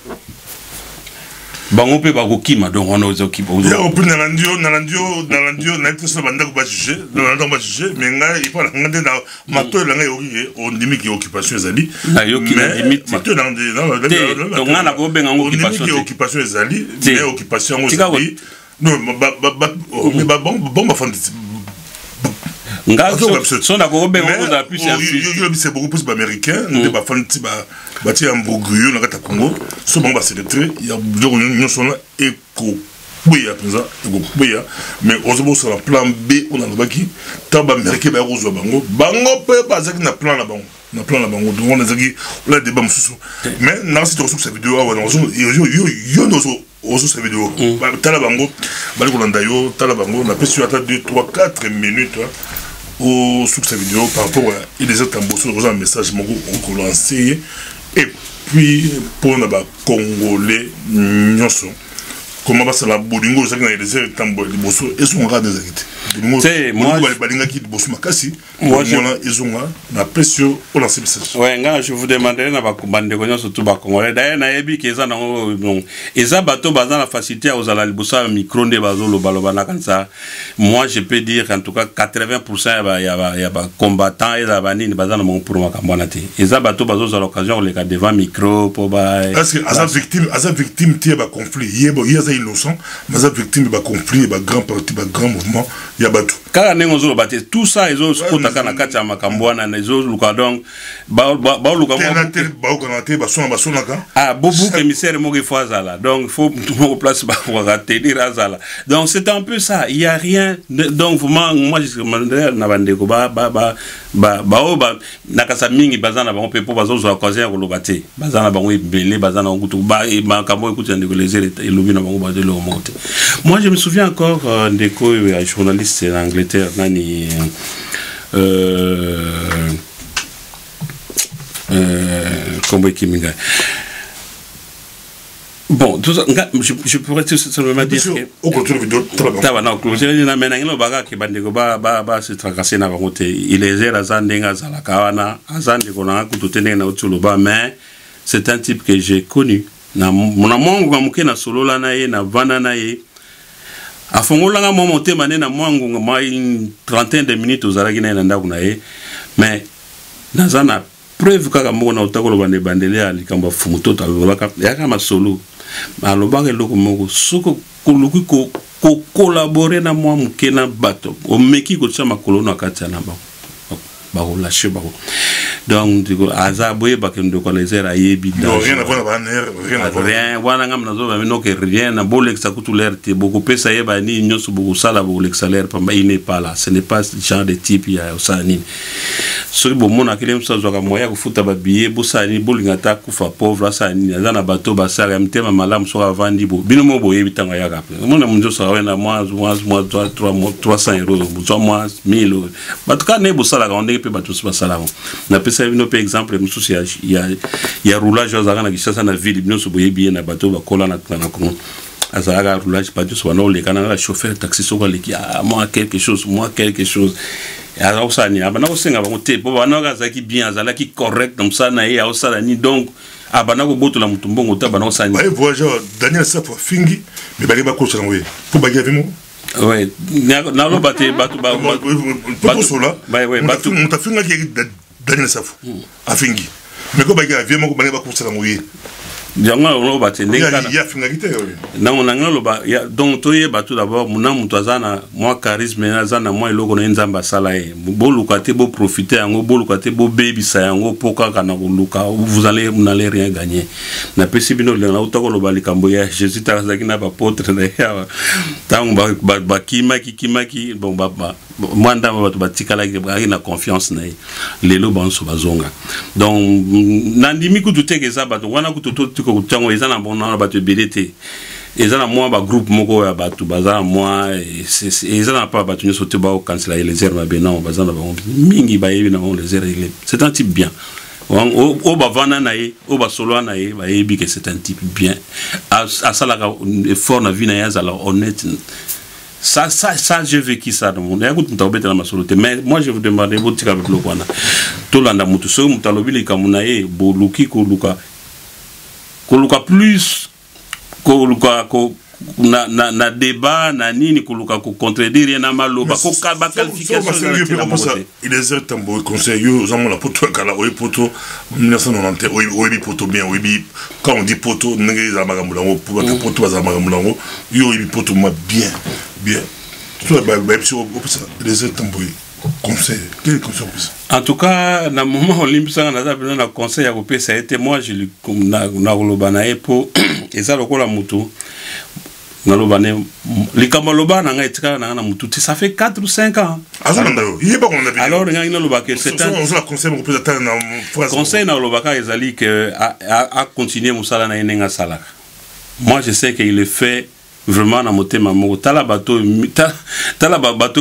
bango pe ba kokima donc on a aux occupés ya opine na ndio na tso banda ko ba juger na ba juger mais nga il faut ngande na mato la nga yoki on dimi ki occupation ezali na yoki na limite mato na donc nga na ko benga occupation ezali mais occupation ezali non ba bon fandisi son d'accord c'est beaucoup plus américain ne pas fan bati ambogrio na kata Congo so bango ba secrétaire ya biloko nyonso na eko buya penza eko buya mais ozobo sur la plan B on a lobaki taba américain ba rozwa bango pe bazaki na plan na bango donc on ezaki la débat mususu mais na c'est sur cette vidéo wa yo ozo sa vidéo tala bango bali kolanda yo tala bango na pesi ata 2 3 4 minutes au sous sa vidéo par rapport à il des autres un message mon ko lancer et puis pour na ba Congolais nyonso comment va ça la bolingo ça na des tambo liboso et son rade des activités c'est moi balinga ki liboso makasi moi ezonga na pression pour lancer message ouais nga je vous demanderai na ba kubande ko nyonso tout ba Congolais d'ailleurs na yebi ke za na non eza bato baza na facilité aux ala liboso micro nde bazo lo baloba na kanza moi je peux dire en tout cas 80% ya ba combattants et abanini baza na mon pour makambo na te eza bato bazo za l'occasion le cas devant micro pour ba est-ce que asa victime tie ba conflit yebo yaza innocent mais asa victime ba conflit ba grand parti ba grand mouvement ya bato kala nengo zo ba te tout ça ezo skota kana kati ya makambo na ezo luka donc ba luka ba kanate ba sona ka bobu émissaire mo gefaza là donc faut mo place ba rater dire azala donc c'est un peu ça il y a rien donc vraiment moi je na bandeko ba na kasa mingi bazana ba pe po bazo zo occasion ko lobate bazana ba ngo belé bazana ngutu ba makambo ekuti ndeko les et lobi na bango ba de lo monte. Moi je me souviens encore ndeko un journaliste en Angleterre nani Kombo Kiminga. Bon, tout ça, je pourrais tout simplement dire que au contraire vidéo taba na closer na menangino baga ke bandeko ba se tracasser na bangote il est zéro zandenga zala kawana azande kona kututenga na utulo ba mais c'est un type que j'ai connu na mona mongo muke na solola na ye na vana na ye afongolanga momonte mané na mwangu ma une trentaine de minutes aux aragina na ndaku na ye mais nazana preuve kaka moko na otako bande bandele ya likamba fumuto ta lobaka yaka masolo malobaka loko moko soko koluki ko collaborer na moi mukena bato o meki ko tsama kolono akatsa na ba relation ba donc du coup azaboye ba kendo ko les era yebi dans rien à voir rien wana ngam nazo ba no que rien na bolex ça coûte l'air te beaucoup pesa yeba ni nyoso beaucoup sala bolex salaire pamba il n'est pas là, ce n'est pas ce genre de type ya osani so bo mona kelem so zoka moya ko futa ba billet bo sani bolinga ta kufa pauvre sani na bato ba sala mtema malamu so avandi bo bino mo boye bitanga ya kape mona munjo so wena moi 300 euros moi 1000 euros batuka ne bo sala ka ndenge pe bato so sala na pesa bino pe exemple mususi ya roulage za kana kisasa na ville bino so boye bien na bato ba kola na kono azara roulage pas de sono le kana la chauffeur taxi so ko le ki moi quelque chose alors ça ni abana ko senga ba te bo bana ka zaki bien azala ki correct comme ça na ya osala ni donc abana ko boto la mutumbongo ta bana ko sani ouais voyageur Daniel Safo fingi mais ba ko so ngwe pour ba gavimo ouais na lo baté batu ba sola ouais batu muta finga ki Daniel Safo a fingi mais ko ba gavimo ko ba ko so ngwe Yango on va tenir ya finalité non on a ba donc toye batu d'abord muna mutu azana moi charisme azana moi eloko na nzamba sala e bo lukate bo profiter yango bo lukate bo baby sa yango poka kana luka vous n'allez rien gagner na pesi bino le na utako lo balikambo ya Jésus takazaki na ba potre na ya tango ba kimaki bon ba moi ndama batu batikala ki na confiance na lelo banso bazonga donc nandimi ku tuteke za batu wana ku ko tango ezana bona bato BDT ezana moi ba groupe moko ya bato bazana moi ezana pas bato nyoso te ba o canceler les heures ba non bazana ba mingi ba yebi na les heures c'est un type bien o ba vana na ye o ba solo na ye ba yebi que c'est un type bien à ça la effort na vie na ya zala honnête ça j'ai vécu ça dans mon écoute m'tabeta na masoloté mais moi je vous demander votre tika avec le kwana to landa mutu so mutalobi le kamunaye bo luki ko luka koluka plus koluka ko na débat na nini koluka ko contredire na maloba ko ba qualification il est un tambour conseil yo zamo la poto kala o poto 1990 o bi poto bien o bi quand on dit poto ngi za magambulango pour que poto za magambulango yo bi poto moi bien so ba il est un tambour conseil quel conseil en tout cas na moment olimpisa na conseil ya kopé ça a été moi je lui na lobana epo eza lokola mutu na lobane likamba lobana nga etika na mutu ça fait 4 ou 5 ans alors nga ina lobaka c'est un conseil na lobaka ezali que a continuer musala na yenga sala moi je sais qu'il le fait vraiment na motema moko tala bato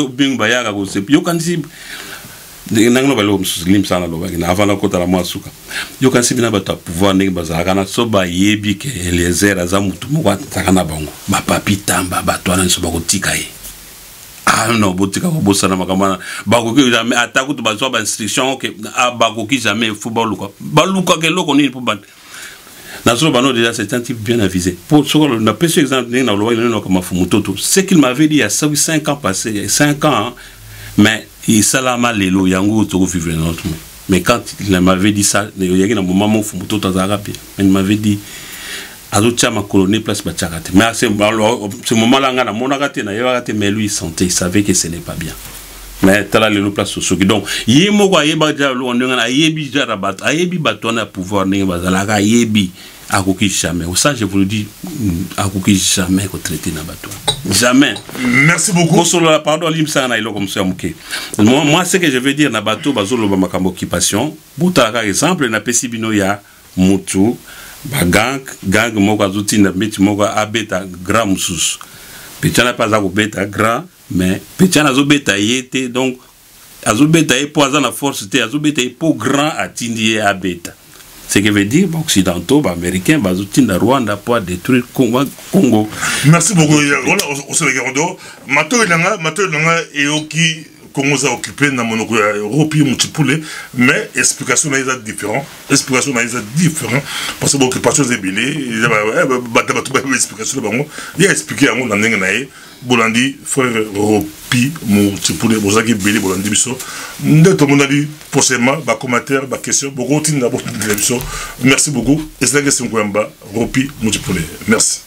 bing bayaka ko se yo kanisi nangno balo muslim sana lo bagina avant ko tala mwasuka yo kanisi bina bato pouvoir ndenge bazaka na so ba yebi ke Eliezer aza mutu moko atakana bango ba papi tamba bato ana so bakotika ye non botika ko bosana makamana bakoki jamais atako to bazo ba instruction que bakoki jamais football ko baluka ke loko ni pour bat déjà c'est un type bien avisé. Pour ce qu'on a pris exemple ce qu'il m'avait dit il y a 5 ans passé, 5 ans, mais il salama lelo yango to vivre notre. Mais quand il m'avait dit ça, il y a un moment où Fumuto Tazarabi, il m'avait dit azotia ma colonie place Bachakate. Mais à ce moment-là, on a monagate na yagate, mais lui il sentait, il savait que ce n'est pas bien. Mais tala lelo place soki donc yemo ko yeba jalo on ngana yebi jarabat ayebi batona pouvoir ne bazalaka yebi akoki jamais ça je vous le dis akoki jamais ko traiter na bato jamais. Merci beaucoup sur la pardon limsa na ilo comme ça muke moi ce que je veux dire na bato bazolo ba makambo occupation butaka exemple na pesibino ya mutu ba gang moko azuti na beti moko abeta grand musus petana pas ako beta grand mais petana zo beta yete donc azo beta e poison la force te azo beta e po grand atindi a beta ce qui veut dire occidentaux américains bazotinda Rwanda pour détruire Congo. Merci beaucoup. Voilà on se regarde mato nanga et oki Congo a occupé dans mon Europe multiple, mais explication est différente. Explication est différente parce que l'occupation est belle. Il y a explication il y a expliqué à mon dans Bolandi frère Ropi multiple bozaki belle Bolandi biso. Nde to monali posema ba commentaire ba question beaucoup tinda beaucoup de merci beaucoup. Et c'est là que c'est un Ropi multiple. Merci.